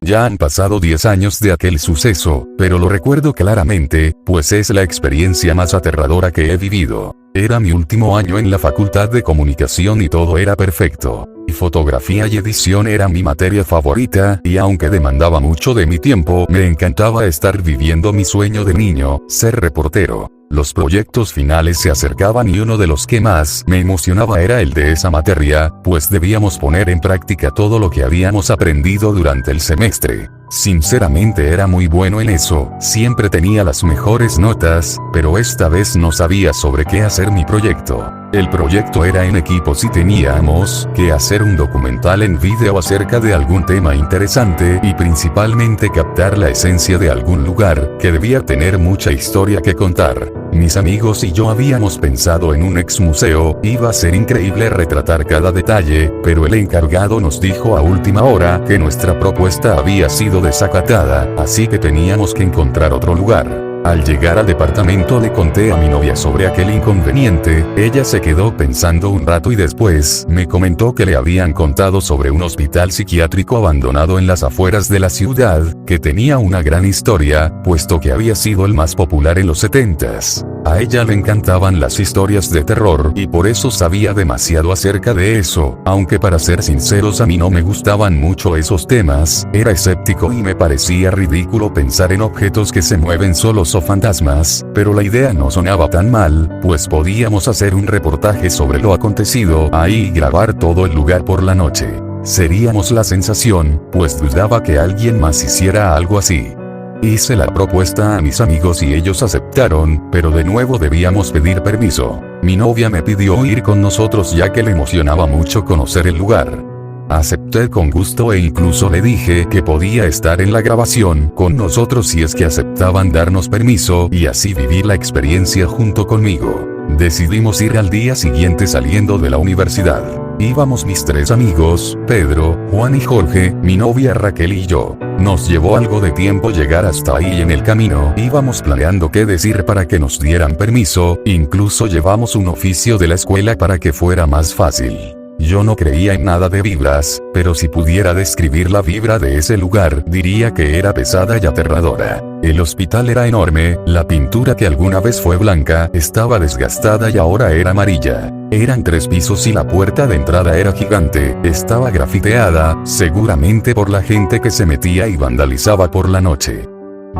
ya han pasado 10 años de aquel suceso, pero lo recuerdo claramente, pues es la experiencia más aterradora que he vivido. Era mi último año en la facultad de comunicación y todo era perfecto. Y fotografía y edición era mi materia favorita, y aunque demandaba mucho de mi tiempo, me encantaba estar viviendo mi sueño de niño, ser reportero. Los proyectos finales se acercaban y uno de los que más me emocionaba era el de esa materia, pues debíamos poner en práctica todo lo que habíamos aprendido durante el semestre. Sinceramente era muy bueno en eso, siempre tenía las mejores notas, pero esta vez no sabía sobre qué hacer mi proyecto. El proyecto era en equipos y teníamos que hacer un documental en vídeo acerca de algún tema interesante y principalmente captar la esencia de algún lugar, que debía tener mucha historia que contar. Mis amigos y yo habíamos pensado en un ex museo, iba a ser increíble retratar cada detalle, pero el encargado nos dijo a última hora que nuestra propuesta había sido desacatada, así que teníamos que encontrar otro lugar. Al llegar al departamento le conté a mi novia sobre aquel inconveniente, ella se quedó pensando un rato y después me comentó que le habían contado sobre un hospital psiquiátrico abandonado en las afueras de la ciudad, que tenía una gran historia, puesto que había sido el más popular en los 70s. A ella le encantaban las historias de terror y por eso sabía demasiado acerca de eso, aunque para ser sinceros a mí no me gustaban mucho esos temas, era escéptico y me parecía ridículo pensar en objetos que se mueven solos o fantasmas, pero la idea no sonaba tan mal, pues podíamos hacer un reportaje sobre lo acontecido ahí y grabar todo el lugar por la noche. Seríamos la sensación, pues dudaba que alguien más hiciera algo así. Hice la propuesta a mis amigos y ellos aceptaron, pero de nuevo debíamos pedir permiso. Mi novia me pidió ir con nosotros ya que le emocionaba mucho conocer el lugar. Acepté con gusto e incluso le dije que podía estar en la grabación con nosotros si es que aceptaban darnos permiso y así vivir la experiencia junto conmigo. Decidimos ir al día siguiente saliendo de la universidad. Íbamos mis 3 amigos, Pedro, Juan y Jorge, mi novia Raquel y yo. Nos llevó algo de tiempo llegar hasta ahí y en el camino íbamos planeando qué decir para que nos dieran permiso, incluso llevamos un oficio de la escuela para que fuera más fácil. Yo no creía en nada de vibras, pero si pudiera describir la vibra de ese lugar, diría que era pesada y aterradora. El hospital era enorme, la pintura que alguna vez fue blanca, estaba desgastada y ahora era amarilla. Eran 3 pisos y la puerta de entrada era gigante, estaba grafiteada, seguramente por la gente que se metía y vandalizaba por la noche.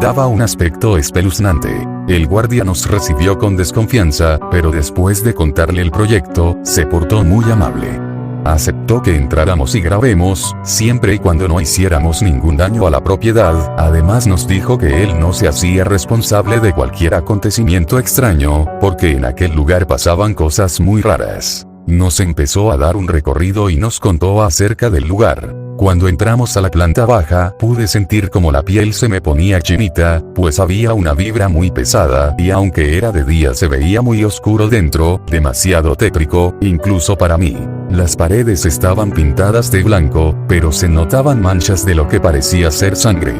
Daba un aspecto espeluznante. El guardia nos recibió con desconfianza, pero después de contarle el proyecto, se portó muy amable. Aceptó que entráramos y grabemos, siempre y cuando no hiciéramos ningún daño a la propiedad, además nos dijo que él no se hacía responsable de cualquier acontecimiento extraño, porque en aquel lugar pasaban cosas muy raras. Nos empezó a dar un recorrido y nos contó acerca del lugar. Cuando entramos a la planta baja, pude sentir como la piel se me ponía chinita, pues había una vibra muy pesada, y aunque era de día se veía muy oscuro dentro, demasiado tétrico, incluso para mí. Las paredes estaban pintadas de blanco, pero se notaban manchas de lo que parecía ser sangre.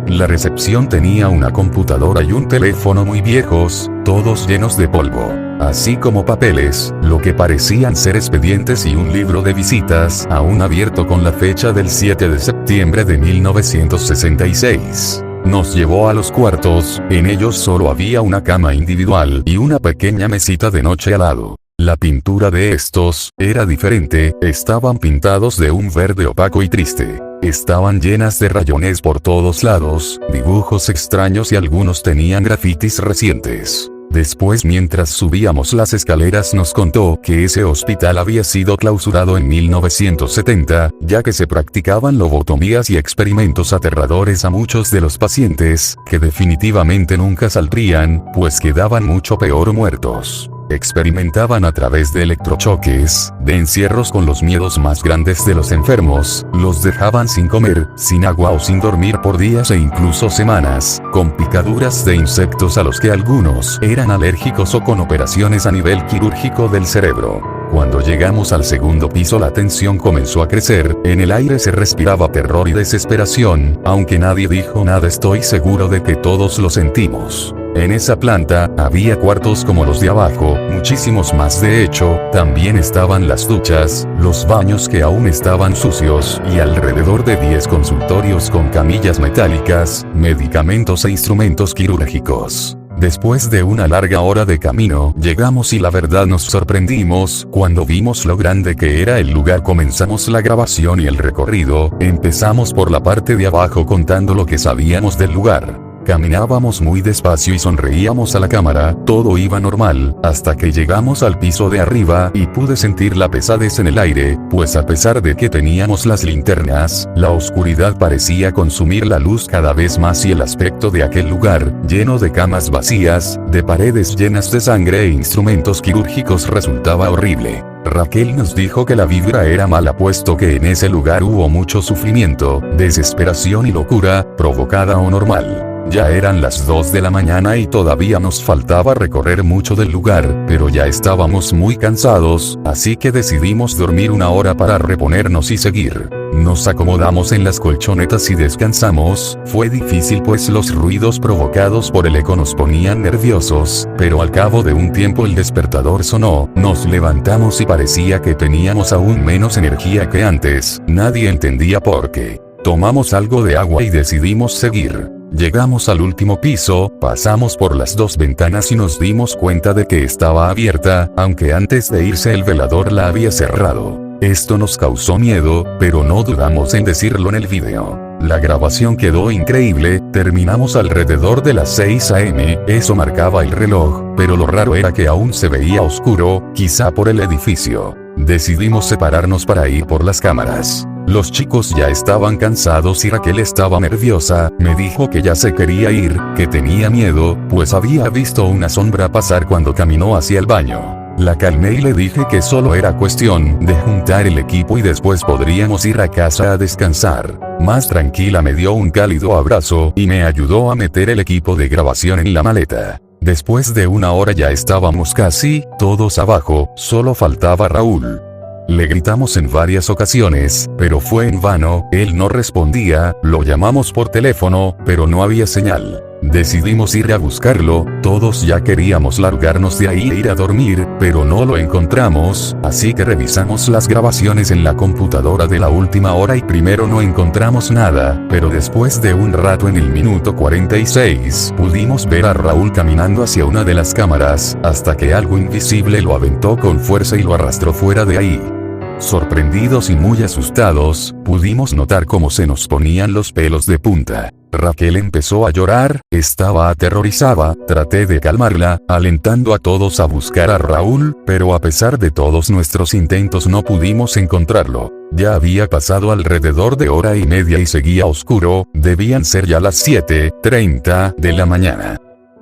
La recepción tenía una computadora y un teléfono muy viejos, todos llenos de polvo, así como papeles, lo que parecían ser expedientes y un libro de visitas, aún abierto con la fecha del 7 de septiembre de 1966. Nos llevó a los cuartos, en ellos solo había una cama individual y una pequeña mesita de noche al lado. La pintura de estos era diferente, estaban pintados de un verde opaco y triste. Estaban llenas de rayones por todos lados, dibujos extraños y algunos tenían grafitis recientes. Después, mientras subíamos las escaleras, nos contó que ese hospital había sido clausurado en 1970, ya que se practicaban lobotomías y experimentos aterradores a muchos de los pacientes, que definitivamente nunca saldrían, pues quedaban mucho peor muertos. Experimentaban a través de electrochoques, de encierros con los miedos más grandes de los enfermos, los dejaban sin comer, sin agua o sin dormir por días e incluso semanas, con picaduras de insectos a los que algunos eran alérgicos o con operaciones a nivel quirúrgico del cerebro. Cuando llegamos al segundo piso la tensión comenzó a crecer, en el aire se respiraba terror y desesperación, aunque nadie dijo nada, estoy seguro de que todos lo sentimos. En esa planta, había cuartos como los de abajo, muchísimos más de hecho, también estaban las duchas, los baños que aún estaban sucios, y alrededor de 10 consultorios con camillas metálicas, medicamentos e instrumentos quirúrgicos. Después de una larga hora de camino, llegamos y la verdad nos sorprendimos, cuando vimos lo grande que era el lugar. Comenzamos la grabación y el recorrido, empezamos por la parte de abajo contando lo que sabíamos del lugar. Caminábamos muy despacio y sonreíamos a la cámara, todo iba normal, hasta que llegamos al piso de arriba y pude sentir la pesadez en el aire, pues a pesar de que teníamos las linternas, la oscuridad parecía consumir la luz cada vez más y el aspecto de aquel lugar, lleno de camas vacías, de paredes llenas de sangre e instrumentos quirúrgicos resultaba horrible. Raquel nos dijo que la vibra era mala puesto que en ese lugar hubo mucho sufrimiento, desesperación y locura, provocada o normal. Ya eran las 2 de la mañana y todavía nos faltaba recorrer mucho del lugar, pero ya estábamos muy cansados, así que decidimos dormir una hora para reponernos y seguir. Nos acomodamos en las colchonetas y descansamos. Fue difícil pues los ruidos provocados por el eco nos ponían nerviosos, pero al cabo de un tiempo el despertador sonó, nos levantamos y parecía que teníamos aún menos energía que antes, nadie entendía por qué. Tomamos algo de agua y decidimos seguir. Llegamos al último piso, pasamos por las 2 ventanas y nos dimos cuenta de que estaba abierta, aunque antes de irse el velador la había cerrado. Esto nos causó miedo, pero no dudamos en decirlo en el video. La grabación quedó increíble, terminamos alrededor de las 6 AM, eso marcaba el reloj, pero lo raro era que aún se veía oscuro, quizá por el edificio. Decidimos separarnos para ir por las cámaras. Los chicos ya estaban cansados y Raquel estaba nerviosa, me dijo que ya se quería ir, que tenía miedo, pues había visto una sombra pasar cuando caminó hacia el baño. La calmé y le dije que solo era cuestión de juntar el equipo y después podríamos ir a casa a descansar. Más tranquila me dio un cálido abrazo y me ayudó a meter el equipo de grabación en la maleta. Después de una hora ya estábamos casi todos abajo, solo faltaba Raúl. Le gritamos en varias ocasiones, pero fue en vano, él no respondía, lo llamamos por teléfono, pero no había señal. Decidimos ir a buscarlo, todos ya queríamos largarnos de ahí e ir a dormir, pero no lo encontramos, así que revisamos las grabaciones en la computadora de la última hora y primero no encontramos nada, pero después de un rato en el minuto 46, pudimos ver a Raúl caminando hacia una de las cámaras, hasta que algo invisible lo aventó con fuerza y lo arrastró fuera de ahí. Sorprendidos y muy asustados, pudimos notar cómo se nos ponían los pelos de punta. Raquel empezó a llorar, estaba aterrorizada, traté de calmarla, alentando a todos a buscar a Raúl, pero a pesar de todos nuestros intentos no pudimos encontrarlo. Ya había pasado alrededor de hora y media y seguía oscuro, debían ser ya las 7:30 de la mañana.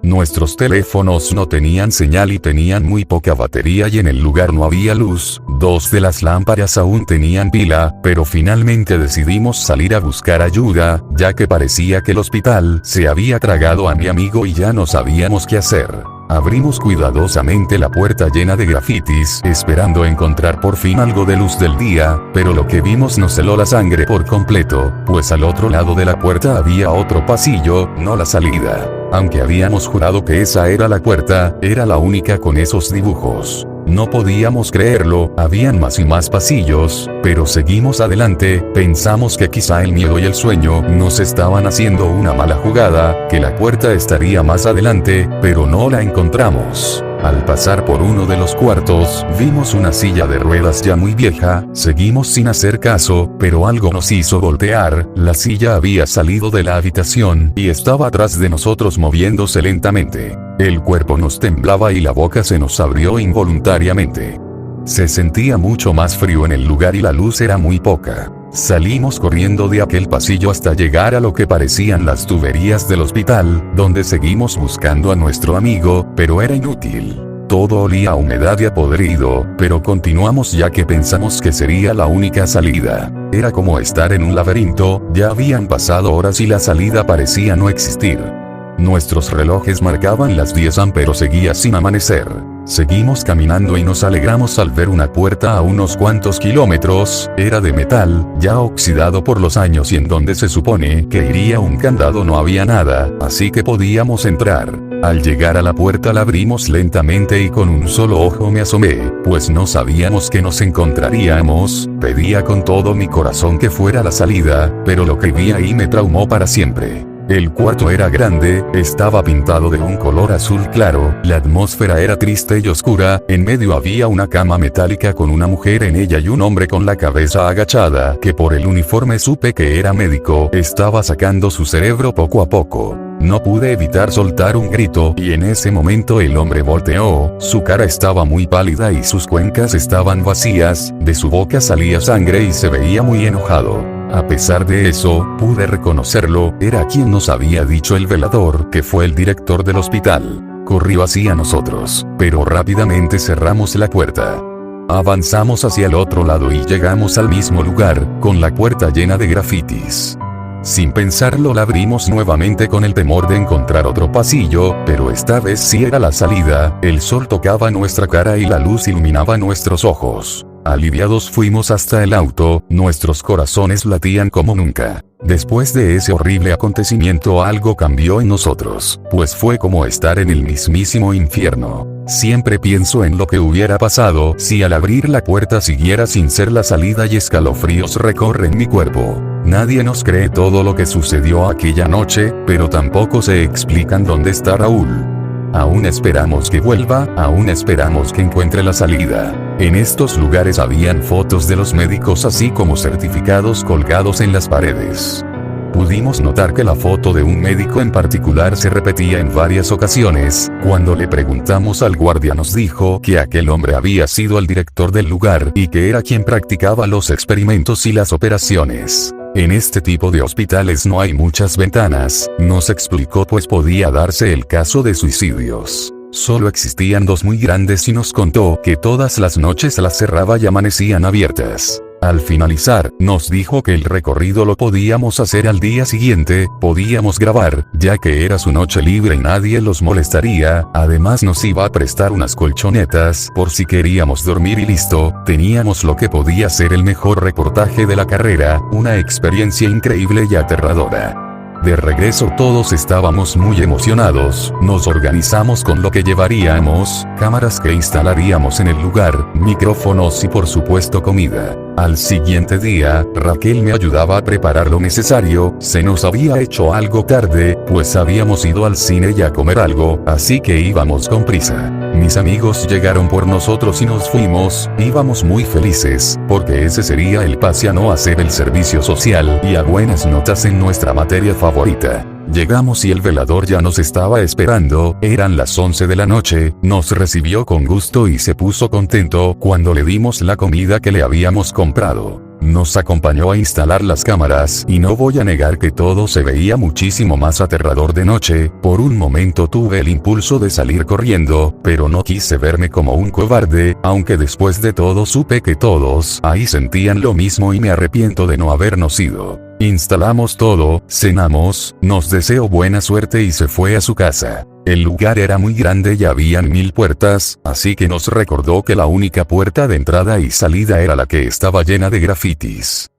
Nuestros teléfonos no tenían señal y tenían muy poca batería y en el lugar no había luz, 2 de las lámparas aún tenían pila, pero finalmente decidimos salir a buscar ayuda, ya que parecía que el hospital se había tragado a mi amigo y ya no sabíamos qué hacer. Abrimos cuidadosamente la puerta llena de grafitis, esperando encontrar por fin algo de luz del día, pero lo que vimos nos heló la sangre por completo, pues al otro lado de la puerta había otro pasillo, no la salida. Aunque habíamos jurado que esa era la puerta, era la única con esos dibujos. No podíamos creerlo, habían más y más pasillos, pero seguimos adelante, pensamos que quizá el miedo y el sueño nos estaban haciendo una mala jugada, que la puerta estaría más adelante, pero no la encontramos. Al pasar por uno de los cuartos, vimos una silla de ruedas ya muy vieja, seguimos sin hacer caso, pero algo nos hizo voltear, la silla había salido de la habitación y estaba atrás de nosotros moviéndose lentamente. El cuerpo nos temblaba y la boca se nos abrió involuntariamente. Se sentía mucho más frío en el lugar y la luz era muy poca. Salimos corriendo de aquel pasillo hasta llegar a lo que parecían las tuberías del hospital, donde seguimos buscando a nuestro amigo, pero era inútil. Todo olía a humedad y a podrido, pero continuamos ya que pensamos que sería la única salida. Era como estar en un laberinto, ya habían pasado horas y la salida parecía no existir. Nuestros relojes marcaban las 10 pero seguía sin amanecer. Seguimos caminando y nos alegramos al ver una puerta a unos cuantos kilómetros, era de metal, ya oxidado por los años y en donde se supone que iría un candado no había nada, así que podíamos entrar. Al llegar a la puerta la abrimos lentamente y con un solo ojo me asomé, pues no sabíamos que nos encontraríamos. Pedía con todo mi corazón que fuera la salida, pero lo que vi ahí me traumó para siempre. El cuarto era grande, estaba pintado de un color azul claro, la atmósfera era triste y oscura, en medio había una cama metálica con una mujer en ella y un hombre con la cabeza agachada, que por el uniforme supe que era médico, estaba sacando su cerebro poco a poco. No pude evitar soltar un grito, y en ese momento el hombre volteó, su cara estaba muy pálida y sus cuencas estaban vacías, de su boca salía sangre y se veía muy enojado. A pesar de eso, pude reconocerlo, era quien nos había dicho el velador, que fue el director del hospital. Corrió hacia nosotros, pero rápidamente cerramos la puerta. Avanzamos hacia el otro lado y llegamos al mismo lugar, con la puerta llena de grafitis. Sin pensarlo la abrimos nuevamente con el temor de encontrar otro pasillo, pero esta vez sí era la salida, el sol tocaba nuestra cara y la luz iluminaba nuestros ojos. Aliviados fuimos hasta el auto, nuestros corazones latían como nunca. Después de ese horrible acontecimiento algo cambió en nosotros, pues fue como estar en el mismísimo infierno. Siempre pienso en lo que hubiera pasado si al abrir la puerta siguiera sin ser la salida y escalofríos recorren mi cuerpo. Nadie nos cree todo lo que sucedió aquella noche, pero tampoco se explican dónde está Raúl. Aún esperamos que vuelva, aún esperamos que encuentre la salida. En estos lugares habían fotos de los médicos así como certificados colgados en las paredes. Pudimos notar que la foto de un médico en particular se repetía en varias ocasiones. Cuando le preguntamos al guardia nos dijo que aquel hombre había sido el director del lugar y que era quien practicaba los experimentos y las operaciones. En este tipo de hospitales no hay muchas ventanas, nos explicó, pues podía darse el caso de suicidios. Solo existían dos muy grandes y nos contó que todas las noches las cerraba y amanecían abiertas. Al finalizar, nos dijo que el recorrido lo podíamos hacer al día siguiente, podíamos grabar, ya que era su noche libre y nadie los molestaría, además nos iba a prestar unas colchonetas, por si queríamos dormir y listo, teníamos lo que podía ser el mejor reportaje de la carrera, una experiencia increíble y aterradora. De regreso todos estábamos muy emocionados, nos organizamos con lo que llevaríamos, cámaras que instalaríamos en el lugar, micrófonos y por supuesto comida. Al siguiente día, Raquel me ayudaba a preparar lo necesario, se nos había hecho algo tarde, pues habíamos ido al cine y a comer algo, así que íbamos con prisa. Mis amigos llegaron por nosotros y nos fuimos, íbamos muy felices, porque ese sería el pase a no hacer el servicio social y a buenas notas en nuestra materia favorita. Llegamos y el velador ya nos estaba esperando, eran las 11 de la noche, nos recibió con gusto y se puso contento cuando le dimos la comida que le habíamos comprado. Nos acompañó a instalar las cámaras y no voy a negar que todo se veía muchísimo más aterrador de noche. Por un momento tuve el impulso de salir corriendo, pero no quise verme como un cobarde, aunque después de todo supe que todos ahí sentían lo mismo y me arrepiento de no habernos ido. Instalamos todo, cenamos, nos deseó buena suerte y se fue a su casa. El lugar era muy grande y habían 1000 puertas, así que nos recordó que la única puerta de entrada y salida era la que estaba llena de grafitis.